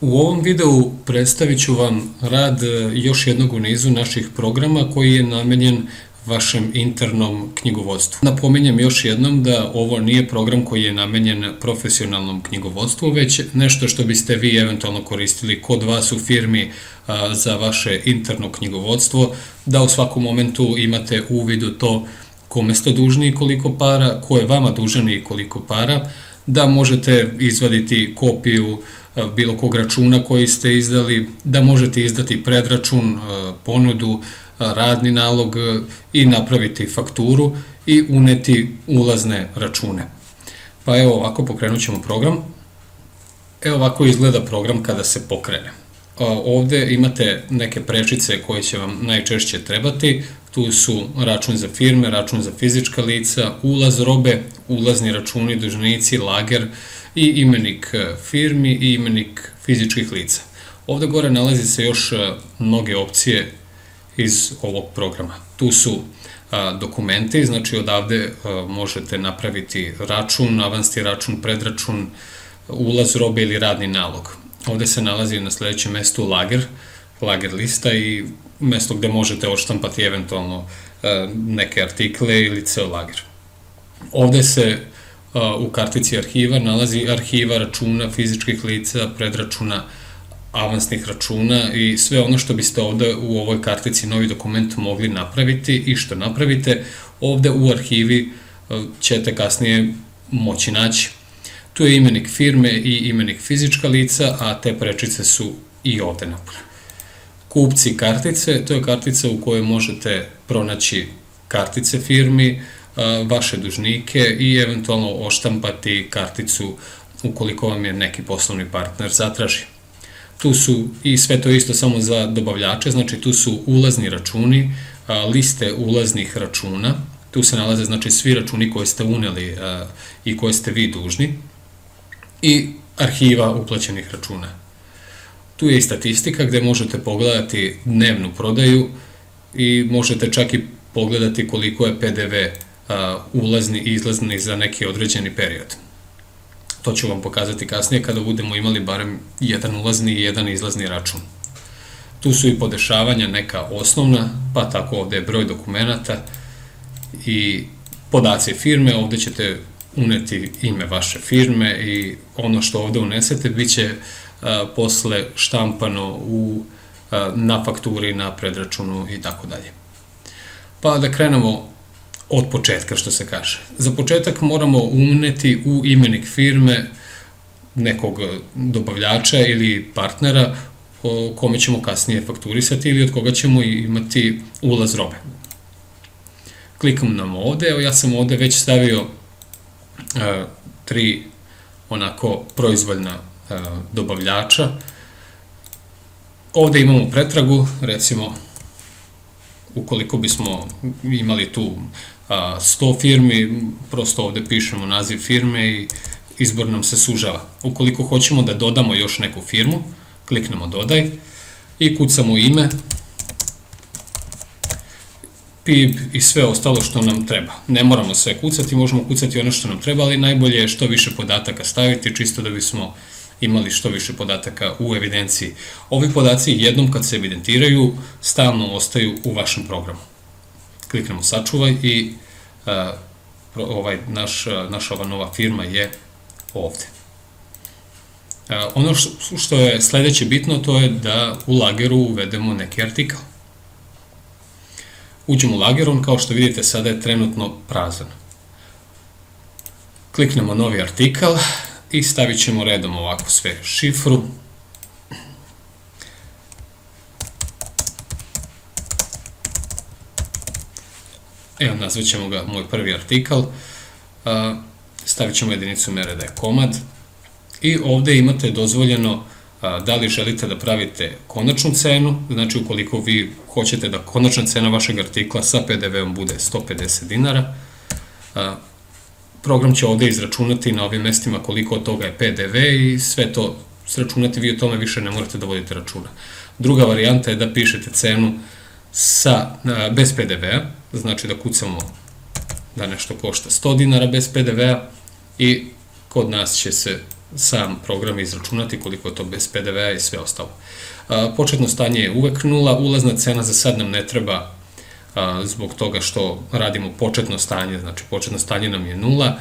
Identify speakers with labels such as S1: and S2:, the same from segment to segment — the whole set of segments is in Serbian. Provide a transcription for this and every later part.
S1: U ovom videu predstavit ću vam rad još jednog u nizu naših programa koji je namenjen vašem internom knjigovodstvu. Napominjem još jednom da ovo nije program koji je namenjen profesionalnom knjigovodstvu, već nešto što biste vi eventualno koristili kod vas u firmi za vaše interno knjigovodstvo, da u svakom momentu imate uvid u to kome ste dužni i koliko para, ko je vama dužan i koliko para, da možete izvaditi kopiju bilo kog računa koji ste izdali, da možete izdati predračun, ponudu, radni nalog i napraviti fakturu i uneti ulazne račune. Pa evo ovako, pokrenut ćemo program. Evo ovako izgleda program kada se pokrene. Ovde imate neke prečice koje će vam najčešće trebati. Tu su račun za firme, račun za fizička lica, ulaz robe, ulazni računi, dužnici, lager i imenik firmi i imenik fizičkih lica. Ovde gore nalazi se još mnoge opcije iz ovog programa. Tu su dokumenti, znači odavde možete napraviti račun, avansni račun, predračun, ulaz robe ili radni nalog. Ovde se nalazi na sledećem mestu lager lista i mesto gde možete odštampati eventualno neke artikle ili ceo lager. Ovde se u kartici arhiva nalazi arhiva računa fizičkih lica, predračuna, avansnih računa i sve ono što biste ovde u ovoj kartici novi dokument mogli napraviti i što napravite, ovde u arhivi ćete kasnije moći naći. Tu je imenik firme i imenik fizička lica, a te prečice su i ovde napolju. Kupci kartice, to je kartica u kojoj možete pronaći kartice firmi, vaše dužnike i eventualno odštampati karticu ukoliko vam je neki poslovni partner zatraži. Tu su i sve to isto samo za dobavljače, znači tu su ulazni računi, liste ulaznih računa, tu se nalaze znači svi računi koje ste uneli i koje ste vi dužni i arhiva uplaćenih računa. Tu je i statistika gde možete pogledati dnevnu prodaju i možete čak i pogledati koliko je PDV ulazni i izlazni za neki određeni period. To ću vam pokazati kasnije kada budemo imali barem jedan ulazni i jedan izlazni račun. Tu su i podešavanja neka osnovna, pa tako ovde je broj dokumenata i podaci firme, ovde ćete uneti ime vaše firme i ono što ovde unesete bit će posle štampano na fakturi, na predračunu i tako dalje. Pa da krenemo od početka, što se kaže. Za početak moramo uneti u imenik firme nekog dobavljača ili partnera kome ćemo kasnije fakturisati ili od koga ćemo imati ulaz robe. Klikam ovde, evo ja sam ovde već stavio 3 onako proizvoljna dobavljača. Ovde imamo pretragu, recimo ukoliko bismo imali tu 100 firmi, prosto ovde pišemo naziv firme i izbor nam se sužava. Ukoliko hoćemo da dodamo još neku firmu, kliknemo dodaj i kucamo ime, PIB i sve ostalo što nam treba. Ne moramo sve kucati, možemo kucati ono što nam treba, ali najbolje je što više podataka staviti, čisto da bismo imali što više podataka u evidenciji. Ovi podaci jednom kad se evidentiraju, stalno ostaju u vašem programu. Kliknemo sačuvaj i naša ova nova firma je ovde. Ono što je sledeće bitno, to je da u lageru uvedemo neki artikal. Uđemo u lager, on kao što vidite sada je trenutno prazan. Kliknemo novi artikal i stavit ćemo redom ovako sve šifru. Evo, nazvat ćemo ga moj prvi artikal. Stavit ćemo jedinicu mere da je komad. I ovde imate dozvoljeno da li želite da pravite konačnu cenu, znači ukoliko vi hoćete da konačna cena vašeg artikla sa PDV-om bude 150 dinara, program će ovde izračunati na ovim mestima koliko od toga je PDV i sve to sračunati, vi o tome više ne morate da vodite računa. Druga varijanta je da pišete cenu bez PDV-a, znači da kucamo da nešto košta 100 dinara bez PDV-a i kod nas će se sam program izračunati koliko je to bez PDV-a i sve ostalo. Početno stanje je uvek nula, ulazna cena za sad nam ne treba zbog toga što radimo početno stanje, znači početno stanje nam je nula.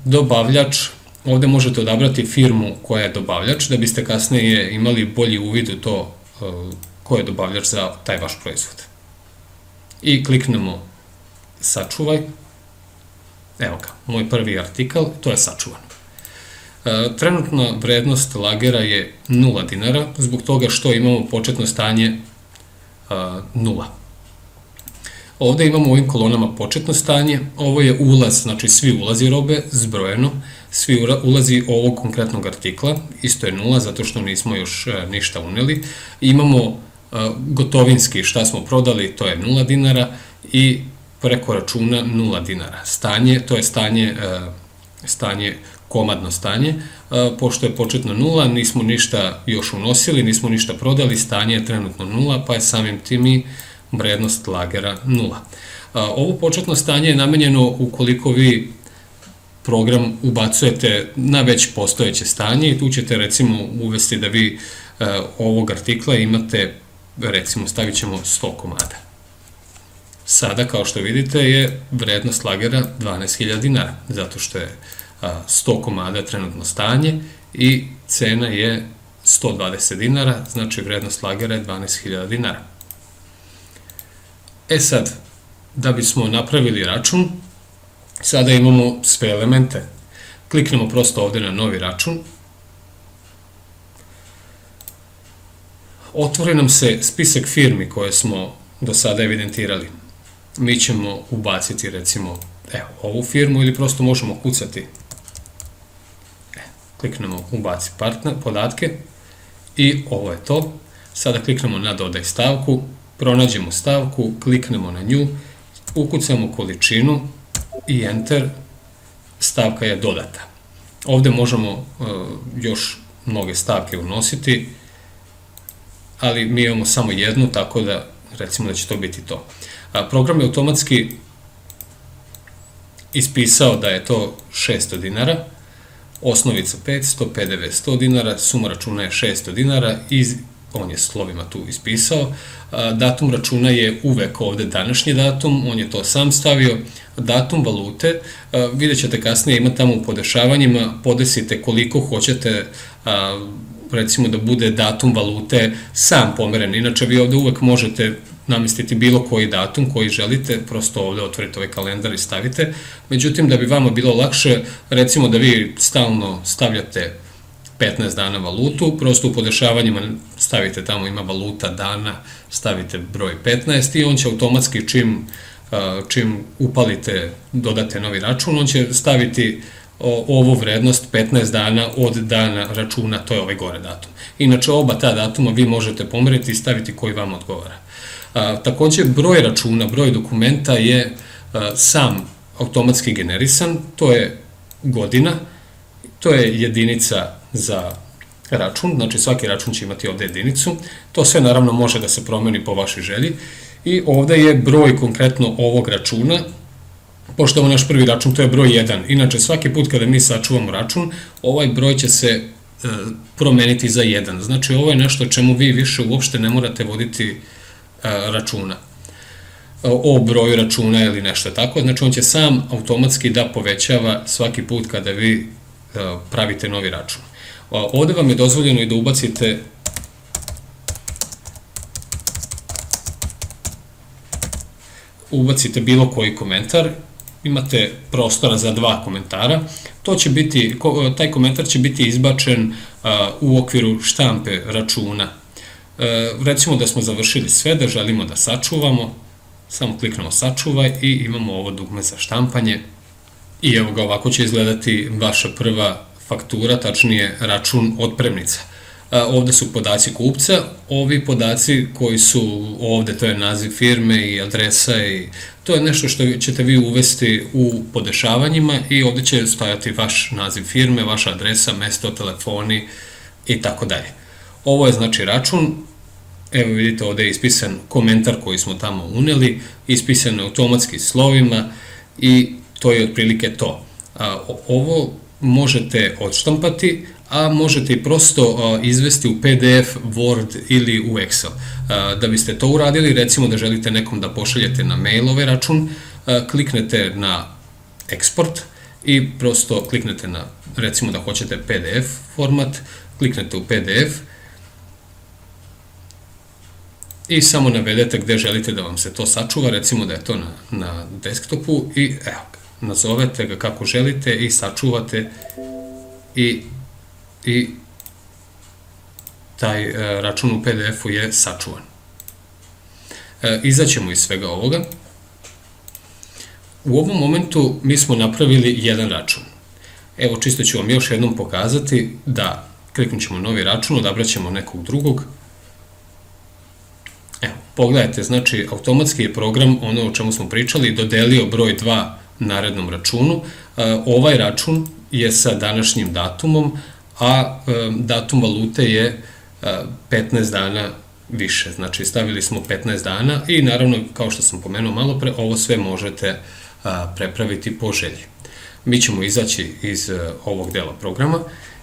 S1: Dobavljač, ovde možete odabrati firmu koja je dobavljač da biste kasnije imali bolji uvid u to ko je dobavljač za taj vaš proizvod. I kliknemo sačuvaj. Evo ga, moj prvi artikal, to je sačuvan. Trenutna vrednost lagera je 0 dinara, zbog toga što imamo početno stanje 0. Ovde imamo u ovim kolonama početno stanje, ovo je ulaz, znači svi ulazi robe, zbrojeno, svi ulazi ovog konkretnog artikla, isto je 0 zato što nismo još ništa uneli. Imamo gotovinski šta smo prodali, to je 0 dinara i preko računa 0 dinara. Stanje, to je stanje komadno stanje, pošto je početno 0, nismo ništa još unosili, nismo ništa prodali, stanje je trenutno 0, pa je samim tim i vrednost lagera 0. Ovo početno stanje je namenjeno ukoliko vi program ubacujete na već postojeće stanje i tu ćete recimo uvesti da vi ovog artikla imate, recimo stavit ćemo 100 komada. Sada, kao što vidite, je vrednost lagera 12.000 dinara, zato što je 100 komada trenutno stanje i cena je 120 dinara, znači vrednost lagera je 12.000 dinara. Sad, da bismo napravili račun, sada imamo sve elemente. Kliknemo prosto ovde na novi račun. Otvori nam se spisak firmi koje smo do sada evidentirali. Mi ćemo ubaciti recimo ovu firmu ili prosto možemo kucati. Kliknemo ubaci podatke i ovo je to. Sada kliknemo na dodaj stavku, pronađemo stavku, kliknemo na nju, ukucamo količinu i enter, stavka je dodata. Ovde možemo još mnoge stavke unositi, ali mi imamo samo jednu, tako da recimo da će to biti to. Program je automatski ispisao da je to 600 dinara, osnovica 500, PDV 100 dinara, suma računa je 600 dinara i on je slovima tu ispisao. Datum računa je uvek ovde današnji datum, on je to sam stavio. Datum valute, vidjet ćete kasnije, ima tamo u podešavanjima, podesite koliko hoćete, recimo da bude datum valute sam pomeren. Inače, vi ovde uvek možete namestiti bilo koji datum koji želite, prosto ovde otvorite ovaj kalendar i stavite. Međutim, da bi vama bilo lakše, recimo da vi stalno stavljate 15 dana valutu, prosto u podešavanjima stavite tamo ima valuta dana, stavite broj 15 i on će automatski čim upalite, dodate novi račun, on će staviti ovu vrednost 15 dana od dana računa, to je ovaj gore datum. Inače, oba ta datuma vi možete pomeriti i staviti koji vam odgovara. Takođe, broj računa, broj dokumenta je sam automatski generisan, to je godina, to je jedinica za račun, znači svaki račun će imati ovde jedinicu, to sve naravno može da se promeni po vašoj želji i ovde je broj konkretno ovog računa, pošto je ovo naš prvi račun, to je broj 1, inače svaki put kada mi sačuvamo račun, ovaj broj će se promeniti za 1, znači ovo je nešto čemu vi više uopšte ne morate voditi računa o broju računa ili nešto tako, znači on će sam automatski da povećava svaki put kada vi pravite novi račun. Ovde vam je dozvoljeno i da ubacite bilo koji komentar, imate prostora za 2 komentara, taj komentar će biti izbačen u okviru štampe računa. Recimo da smo završili sve, da želimo da sačuvamo, samo kliknemo sačuvaj i imamo ovo dugme za štampanje i evo ga, ovako će izgledati vaša prva faktura, tačnije račun otpremnica. Ovde su podaci kupca, ovi podaci koji su ovde, to je naziv firme i adresa i to je nešto što ćete vi uvesti u podešavanjima i ovde će stajati vaš naziv firme, vaša adresa, mesto, telefoni i tako dalje. Ovo je znači račun, evo vidite ovde je ispisan komentar koji smo tamo uneli, ispisan automatski slovima i to je otprilike to. Ovo možete odštampati, a možete i prosto izvesti u PDF, Word ili u Excel. Da biste to uradili, recimo da želite nekom da pošaljete na mail ovaj račun, kliknete na eksport i prosto kliknete na, recimo da hoćete PDF format, kliknete u PDF i samo navedete gde želite da vam se to sačuva, recimo da je to na desktopu i evo ga, nazovete ga kako želite i sačuvate i taj račun u PDF-u je sačuvan. Izaćemo iz svega ovoga. U ovom momentu mi smo napravili jedan račun. Evo, čisto ću vam još jednom pokazati da kliknut ćemo novi račun, odabrat ćemo nekog drugog. Evo, pogledajte, znači automatski je program, ono o čemu smo pričali, dodelio broj 2 narednom računu. Ovaj račun je sa današnjim datumom, a datum valute je 15 dana više. Znači stavili smo 15 dana i naravno, kao što sam pomenuo malo pre, ovo sve možete prepraviti po želji. Mi ćemo izaći iz ovog dela programa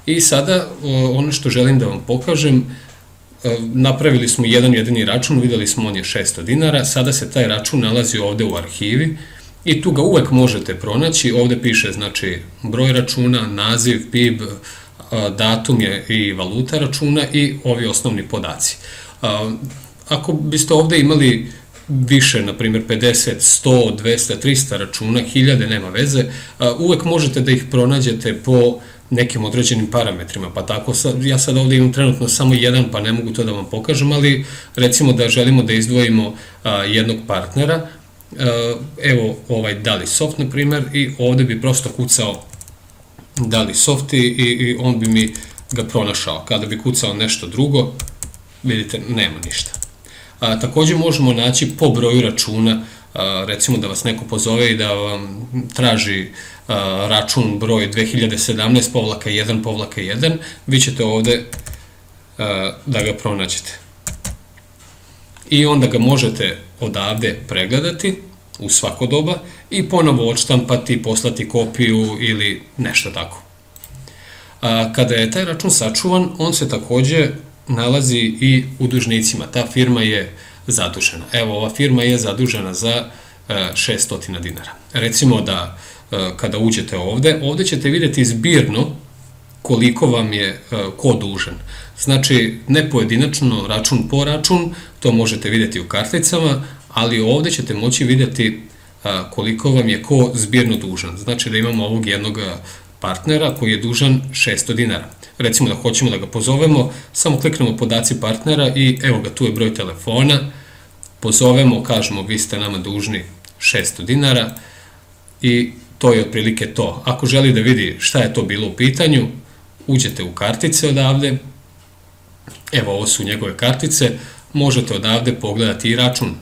S1: i sada ono što želim da vam pokažem, napravili smo jedan jedini račun, videli smo on je 600 dinara, sada se taj račun nalazi ovde u arhivi i tu ga uvek možete pronaći, ovde piše znači broj računa, naziv, PIB, datum je i valuta računa i ovi osnovni podaci. Ako biste ovde imali više, na primjer 50, 100, 200, 300 računa, 1000, nema veze, uvek možete da ih pronađete po nekim određenim parametrima, pa tako ja sad ovde imam trenutno samo jedan, pa ne mogu to da vam pokažem, ali recimo da želimo da izdvojimo jednog partnera, evo ovaj DaliSoft, na primjer, i ovde bi prosto kucao DaliSoft i on bi mi ga pronašao. Kada bi kucao nešto drugo, vidite, nema ništa. Takođe možemo naći po broju računa, recimo da vas neko pozove i da vam traži račun broj 2017-1-1, vi ćete ovde da ga pronađete. I onda ga možete odavde pregledati u svako doba i ponovo odštampati, poslati kopiju ili nešto tako. Kada je taj račun sačuvan, on se takođe nalazi i u dužnicima. Ta firma je zadužena. Evo, ova firma je zadužena za 600 dinara. Recimo da kada uđete ovde ćete vidjeti zbirno koliko vam je ko dužan. Znači, ne pojedinačno, račun po račun, to možete vidjeti u karticama, ali ovde ćete moći vidjeti koliko vam je ko zbirno dužan. Znači da imamo ovog jednog partnera koji je dužan 600 dinara. Recimo da hoćemo da ga pozovemo, samo kliknemo podaci partnera i evo ga, tu je broj telefona, pozovemo, kažemo vi ste nama dužni 600 dinara i to je otprilike to. Ako želi da vidi šta je to bilo u pitanju, uđete u kartice odavde, evo ovo su njegove kartice, možete odavde pogledati i račun.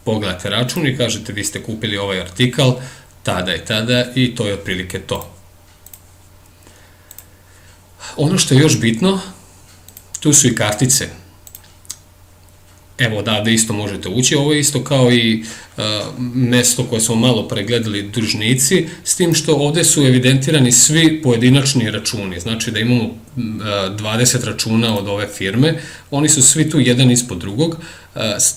S1: Pogledate račun i kažete vi ste kupili ovaj artikal tada i tada i to je otprilike to. Ono što je još bitno, tu su i kartice. Evo odavde isto možete ući, ovo je isto kao i mesto koje smo malo pregledali, dužnici, s tim što ovde su evidentirani svi pojedinačni računi, znači da imamo 20 računa od ove firme, oni su svi tu jedan ispod drugog, s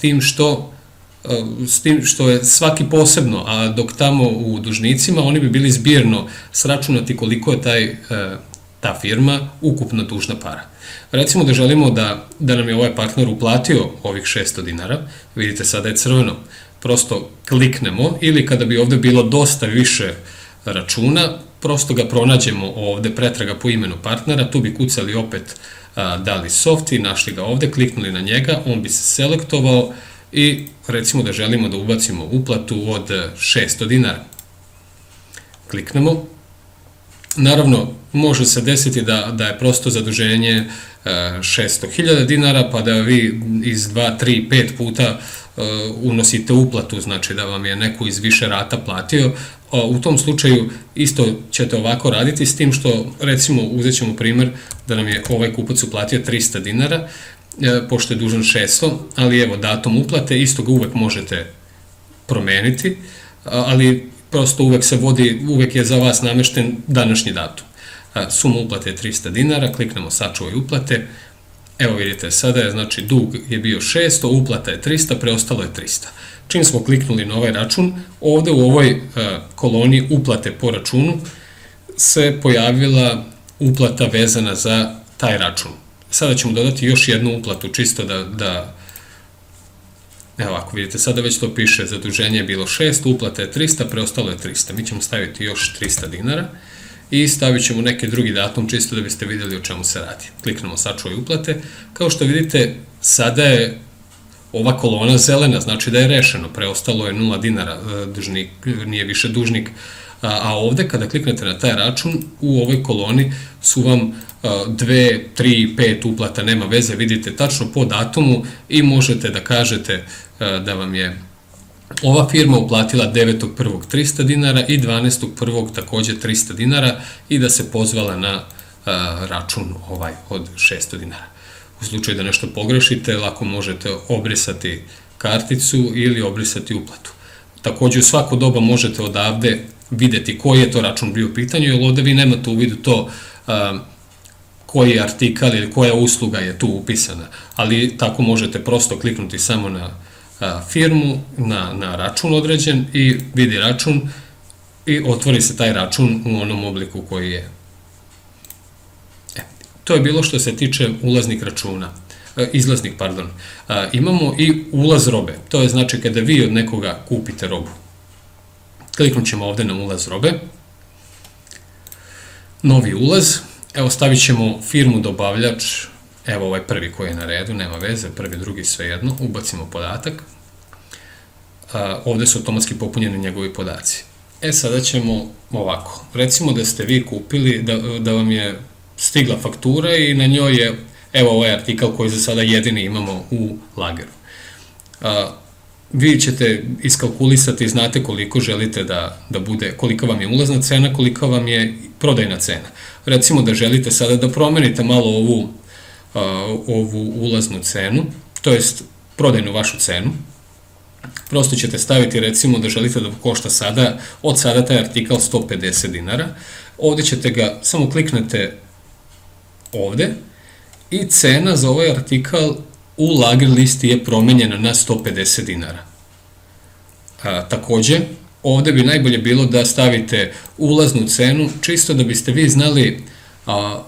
S1: tim što je svaki posebno, a dok tamo u dužnicima oni bi bili zbirno sračunati koliko je ta firma ukupno dužna para. Recimo da želimo da nam je ovaj partner uplatio ovih 600 dinara, vidite sada je crveno, prosto kliknemo ili kada bi ovde bilo dosta više računa, prosto ga pronađemo ovde, pretraga po imenu partnera, tu bi kucali opet DaliSoft i našli ga ovde, kliknuli na njega, on bi se selektovao i recimo da želimo da ubacimo uplatu od 600 dinara. Kliknemo. Naravno, može se desiti da je prosto zaduženje 600.000 dinara, pa da vi iz 2, 3, 5 puta unosite uplatu, znači da vam je neko iz više rata platio. U tom slučaju isto ćete ovako raditi, s tim što, recimo, uzet ćemo primer da nam je ovaj kupac uplatio 300 dinara, pošto je dužan 600, ali evo datum uplate, isto ga uvek možete promeniti, ali prosto uvek je za vas namešten današnji datum. Suma uplate je 300 dinara, kliknemo sačuvaj uplate, evo vidite, sada je, znači, dug je bio 600, uplata je 300, preostalo je 300. Čim smo kliknuli na ovaj račun, ovde u ovoj koloni uplate po računu se pojavila uplata vezana za taj račun. Sada ćemo dodati još jednu uplatu, čisto evo ovako, vidite, sada već to piše, zaduženje je bilo 6, uplata je 300, preostalo je 300. Mi ćemo staviti još 300 dinara i stavit ćemo neki drugi datum, čisto da biste vidjeli o čemu se radi. Kliknemo sačuvaj uplate. Kao što vidite, sada je ova kolona zelena, znači da je rešeno, preostalo je 0 dinara, dužnik nije više dužnik, a ovde kada kliknete na taj račun, u ovoj koloni su vam 2, 3, 5 uplata, nema veze, vidite tačno po datumu i možete da kažete da vam je ova firma uplatila 9.1. 300 dinara i 12.1. takođe 300 dinara i da se pozvala na račun od 600 dinara. U slučaju da nešto pogrešite, lako možete obrisati karticu ili obrisati uplatu. Takođe u svako doba možete odavde videti koji je to račun bio u pitanju, jer ovde vi nemate u vidu to koji je artikal ili koja usluga je tu upisana, ali tako možete prosto kliknuti samo na firmu, na račun određen i vidi račun i otvori se taj račun u onom obliku koji je. To je bilo što se tiče izlaznih, pardon. Imamo i ulaz robe, to je znači kada vi od nekoga kupite robu. Kliknut ćemo ovde na ulaz robe, novi ulaz, evo stavit ćemo firmu dobavljač, evo ovaj prvi koji je na redu, nema veze, prvi, drugi, svejedno, ubacimo podatak, ovde su automatski popunjeni njegovi podaci. Sada ćemo ovako, recimo da ste vi kupili, da vam je stigla faktura i na njoj je, evo ovaj artikal koji za sada jedini imamo u lageru. Vi ćete iskalkulisati, znate koliko želite da bude, kolika vam je ulazna cena, kolika vam je prodajna cena. Recimo da želite sada da promenite malo ovu ulaznu cenu, to jest prodajnu vašu cenu. Prosto ćete staviti, recimo da želite da košta od sada taj artikal 150 dinara. Ovde ćete ga, samo kliknete ovde i cena za ovaj artikal u lager listi je promenjena na 150 dinara. Takođe, ovde bi najbolje bilo da stavite ulaznu cenu, čisto da biste vi znali,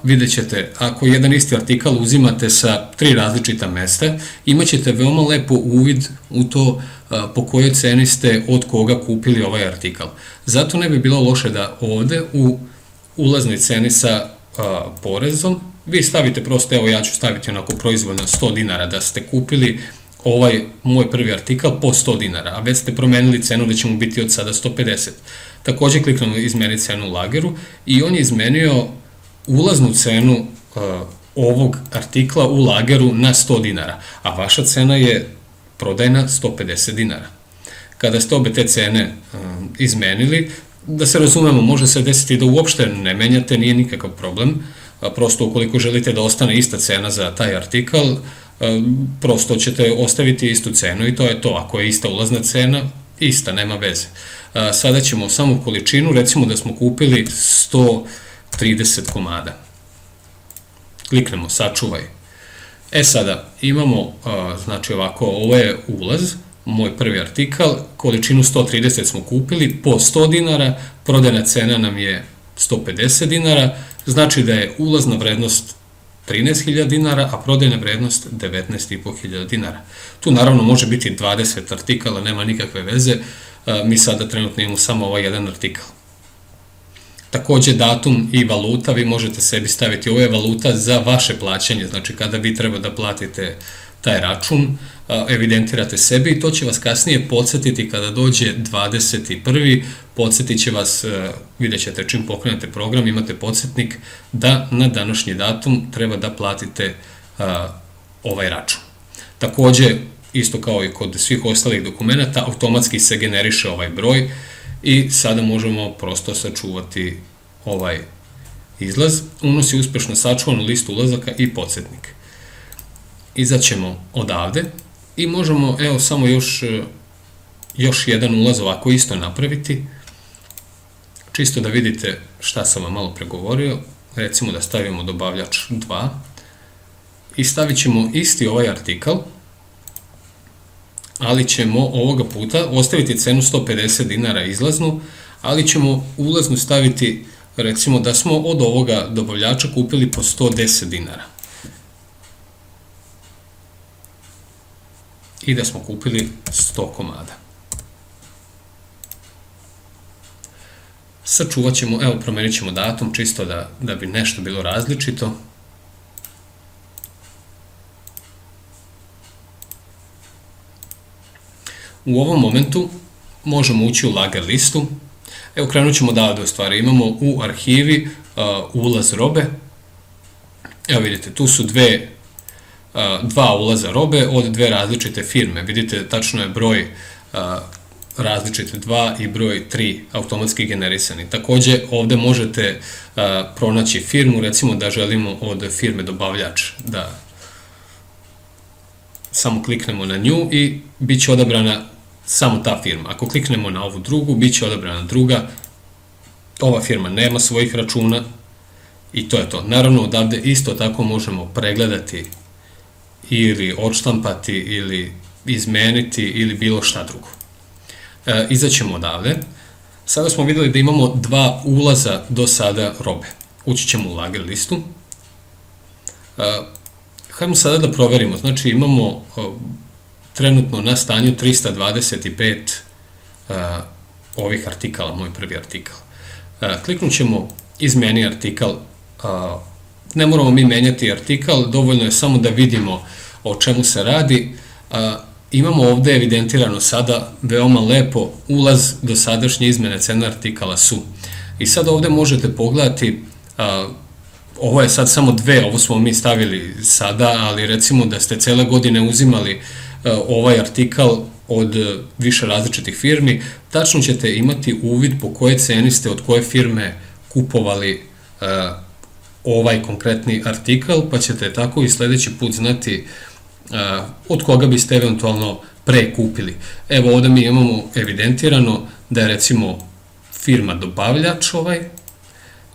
S1: vidjet ćete, ako jedan isti artikal uzimate sa 3 različita mesta, imat ćete veoma lepo uvid u to po kojoj ceni ste od koga kupili ovaj artikal. Zato ne bi bilo loše da ovde u ulaznoj ceni sa porezom vi stavite prosto, evo ja ću staviti onako proizvoljno 100 dinara, da ste kupili ovaj moj prvi artikal po 100 dinara, a već ste promenili cenu da će mu biti od sada 150. Takođe kliknemo izmeni cenu u lageru i on je izmenio ulaznu cenu ovog artikla u lageru na 100 dinara, a vaša cena je prodajna 150 dinara. Kada ste obe te cene izmenili, da se razumemo, može se desiti da uopšte ne menjate, nije nikakav problem, prosto ukoliko želite da ostane ista cena za taj artikal, prosto ćete ostaviti istu cenu i to je to. Ako je ista ulazna cena, ista, nema veze. Sada ćemo samo količinu, recimo da smo kupili 130 komada. Kliknemo sačuvaj. Sada imamo, znači ovako, ovo je ulaz, moj prvi artikal, količinu 130 smo kupili po 100 dinara, prodajna cena nam je 150 dinara, znači da je ulazna vrednost 13.000 dinara, a prodajna vrednost 19.500 dinara. Tu naravno može biti 20 artikala, nema nikakve veze, mi sada trenutno imamo samo ovaj jedan artikal. Takođe datum i valuta, vi možete sebi staviti, ovo je valuta za vaše plaćanje, znači kada vi treba da platite taj račun, evidentirate sebi i to će vas kasnije podsjetiti kada dođe 21. Podsjetit će vas, vidjet ćete čim pokrenete program, imate podsjetnik da na današnji datum treba da platite ovaj račun. Takođe, isto kao i kod svih ostalih dokumenta, automatski se generiše ovaj broj i sada možemo prosto sačuvati ovaj izlaz. Unos je uspešno sačuvan u listu ulazaka i podsjetnik. Izaćemo odavde i možemo, evo, samo još jedan ulaz ovako isto napraviti. čisto da vidite šta sam vam malo pregovorio, recimo da stavimo dobavljač 2 i stavit ćemo isti ovaj artikal, ali ćemo ovoga puta ostaviti cenu 150 dinara izlaznu, ali ćemo ulaznu staviti, recimo da smo od ovoga dobavljača kupili po 110 dinara. I da smo kupili 100 komada. Sačuvat ćemo, evo promenit ćemo datum čisto da bi nešto bilo različito. U ovom momentu možemo ući u lager listu. Evo krenut ćemo odavde u stvari. Imamo u arhivi ulaz robe. Evo vidite, tu su dva ulaza robe od dve različite firme. Vidite, tačno je broj različite 2 i broj 3 automatski generisani. Takođe, ovde možete pronaći firmu, recimo da želimo od firme dobavljač da samo kliknemo na nju i bit će odabrana samo ta firma. Ako kliknemo na ovu drugu, bit će odabrana druga. Ova firma nema svojih računa i to je to. Naravno, odavde isto tako možemo pregledati ili odštampati ili izmeniti ili bilo šta drugo. Izaćemo odavde. Sada smo videli da imamo dva ulaza do sada robe. Ući ćemo u lager listu. Hajmo sada da proverimo. Znači imamo trenutno na stanju 325 ovih artikala, moj prvi artikal. Kliknut ćemo izmeni artikal. Ne moramo mi menjati artikal, dovoljno je samo da vidimo o čemu se radi. Imamo ovde evidentirano sada veoma lepo ulaz do sadašnje izmene cena artikala su. I sad ovde možete pogledati, ovo je sad samo dve, ovo smo mi stavili sada, ali recimo da ste cele godine uzimali ovaj artikal od više različitih firmi, tačno ćete imati uvid po koje ceni ste od koje firme kupovali ovaj konkretni artikal, pa ćete tako i sledeći put znati od koga biste eventualno pre kupili. Evo ovde mi imamo evidentirano da je recimo firma dobavljač ovaj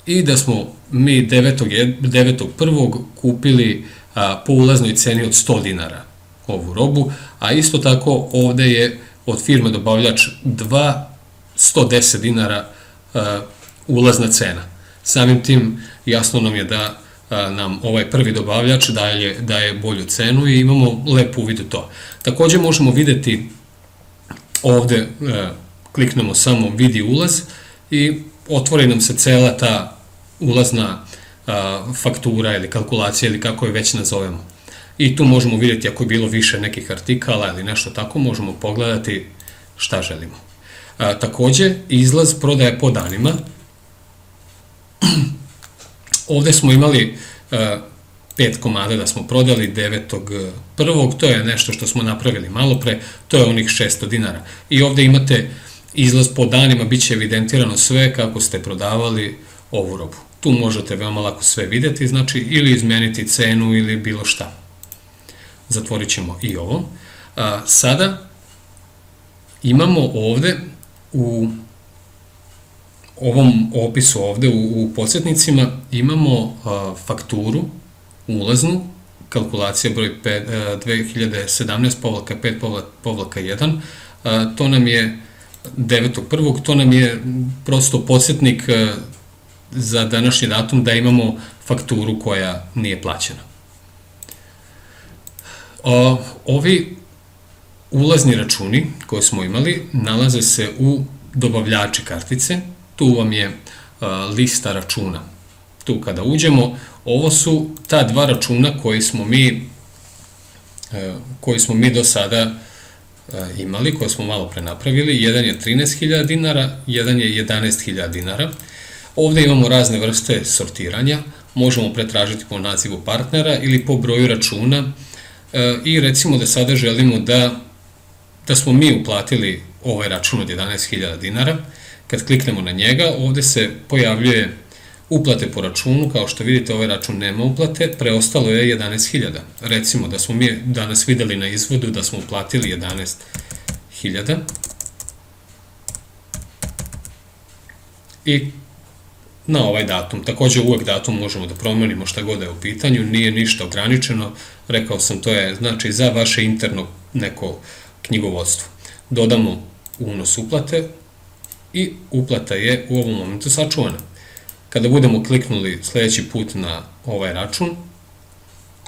S1: i da smo mi 9.1. kupili po ulaznoj ceni od 100 dinara ovu robu, a isto tako ovde je od firme dobavljač 2 110 dinara ulazna cena. Samim tim jasno nam je da nam ovaj prvi dobavljač daje bolju cenu i imamo lep uvid u to. Takođe možemo videti ovde, kliknemo samo vidi ulaz i otvori nam se cela ta ulazna faktura ili kalkulacija ili kako je već nazovemo. I tu možemo vidjeti ako je bilo više nekih artikala ili nešto tako, možemo pogledati šta želimo. Takođe, izlaz prodaje po danima. Ovde smo imali 5 komada da smo prodali 9.1. To je nešto što smo napravili malo pre, to je onih 600 dinara. I ovde imate izlaz po danima, bit će evidentirano sve kako ste prodavali ovu robu. Tu možete veoma lako sve videti, znači ili izmeniti cenu ili bilo šta. Zatvorit ćemo i ovo. Sada imamo ovde u ovom opisu ovde u podsjetnicima imamo fakturu ulaznu, kalkulacija broj 2017/5/1, to nam je 9.1. To nam je prosto podsjetnik za današnji datum da imamo fakturu koja nije plaćena. Ovi ulazni računi koje smo imali nalaze se u dobavljači kartice. Tu vam je lista računa. Tu kada uđemo, ovo su ta dva računa koji smo mi do sada imali, koje smo malo pre napravili. Jedan je 13.000 dinara, jedan je 11.000 dinara. Ovde imamo razne vrste sortiranja. Možemo pretražiti po nazivu partnera ili po broju računa i recimo da sada želimo da smo mi uplatili ovaj račun od 11.000 dinara. Kad kliknemo na njega, ovde se pojavljuje uplate po računu. Kao što vidite, ovaj račun nema uplate, preostalo je 11.000. Recimo da smo mi danas videli na izvodu da smo uplatili 11.000. i na ovaj datum. Također uvek datum možemo da promenimo šta god je u pitanju, nije ništa ograničeno, rekao sam to je znači za vaše interno neko knjigovodstvo. Dodamo unos uplate i uplata je u ovom momentu sačuvana. Kada budemo kliknuli sljedeći put na ovaj račun,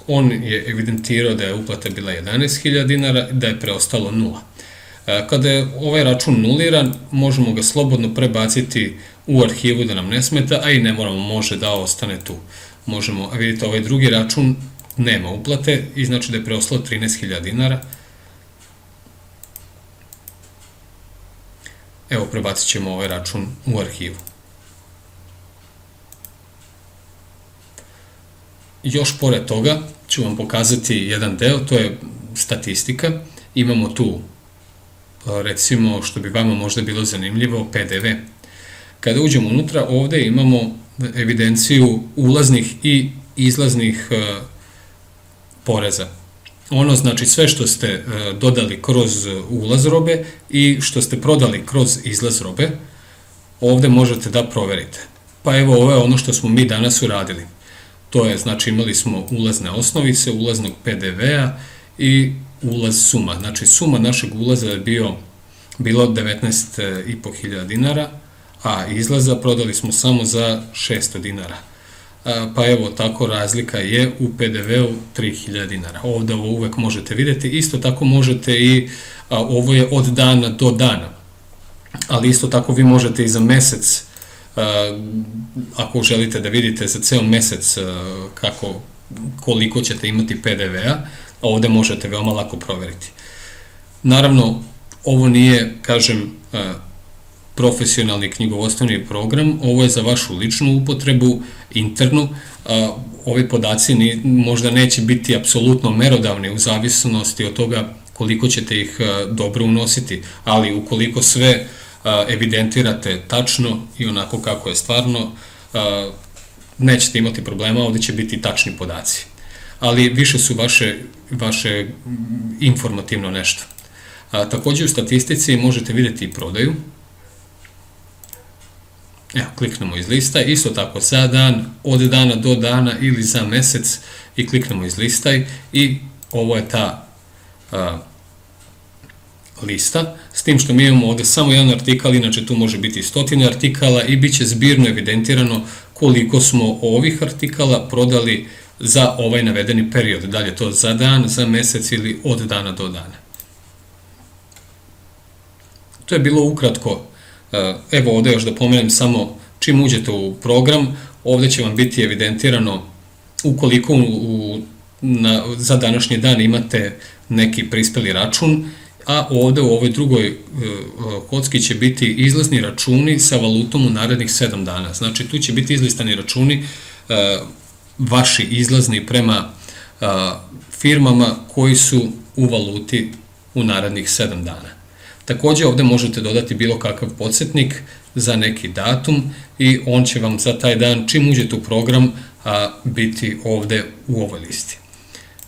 S1: on je evidentirao da je uplata bila 11.000 dinara, da je preostalo 0. Kada je ovaj račun nuliran, možemo ga slobodno prebaciti u arhivu da nam ne smeta, a i ne moramo, može da ostane tu. Možemo, a vidite, ovaj drugi račun nema uplate i znači da je preostalo 13.000 dinara. Evo, prebacit ćemo ovaj račun u arhivu. Još pored toga ću vam pokazati jedan deo, to je statistika. Imamo tu, recimo, što bi vama možda bilo zanimljivo, PDV. Kada uđemo unutra, ovde imamo evidenciju ulaznih i izlaznih poreza. Ono znači sve što ste dodali kroz ulaz robe i što ste prodali kroz izlaz robe, ovde možete da proverite. Pa evo, ovo je ono što smo mi danas uradili. To je, znači, imali smo ulazne osnovice, ulaznog PDV-a i ulaz suma. Znači, suma našeg ulaza je bilo 19.500 dinara, a izlaza prodali smo samo za 600 dinara. Pa evo, tako razlika je u PDV-u 3.000 dinara. Ovde ovo uvek možete vidjeti. Isto tako možete i, ovo je od dana do dana, ali isto tako vi možete i za mesec, ako želite da vidite za ceo mesec koliko ćete imati PDV-a, ovde možete veoma lako proveriti. Naravno, ovo nije, kažem, profesionalni knjigovodstveni program, ovo je za vašu ličnu upotrebu, internu. Ovi podaci možda neće biti apsolutno merodavni u zavisnosti od toga koliko ćete ih dobro unositi, ali ukoliko sve evidentirate tačno i onako kako je stvarno, nećete imati problema, ovde će biti tačni podaci. Ali više su vaše informativno nešto. Takođe u statistici možete vidjeti i prodaju. Evo, kliknemo iz lista, isto tako za dan, od dana do dana ili za mesec i kliknemo iz listaj i ovo je ta lista, s tim što mi imamo ovde samo jedan artikal, inače tu može biti 100 artikala i bit će zbirno evidentirano koliko smo ovih artikala prodali za ovaj navedeni period, da li je to za dan, za mesec ili od dana do dana. To je bilo ukratko. Evo ovde još da pomenem samo čim uđete u program, ovde će vam biti evidentirano ukoliko za današnji dan imate neki prispeli račun, a ovde u ovoj drugoj kocki će biti izlazni računi sa valutom u narednih 7 dana. Znači tu će biti izlistani računi vaši izlazni prema firmama koji su u valuti u narednih 7 dana. Takođe ovde možete dodati bilo kakav podsjetnik za neki datum i on će vam za taj dan, čim uđete u program, biti ovde u ovoj listi.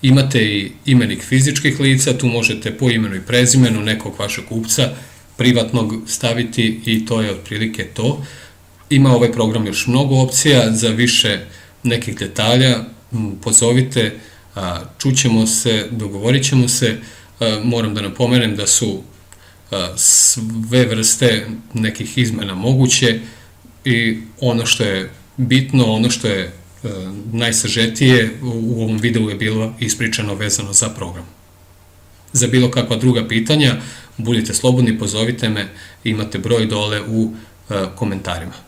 S1: Imate i imenik fizičkih lica, tu možete po imenu i prezimenu nekog vašeg kupca privatnog staviti i to je otprilike to. Ima ovaj program još mnogo opcija, za više nekih detalja pozovite, čućemo se, dogovorit ćemo se. Moram da napomenem da su sve vrste nekih izmena moguće i ono što je bitno, ono što je najsažetije u ovom videu je bilo ispričano vezano za program. Za bilo kakva druga pitanja budite slobodni, pozovite me, imate broj dole u komentarima.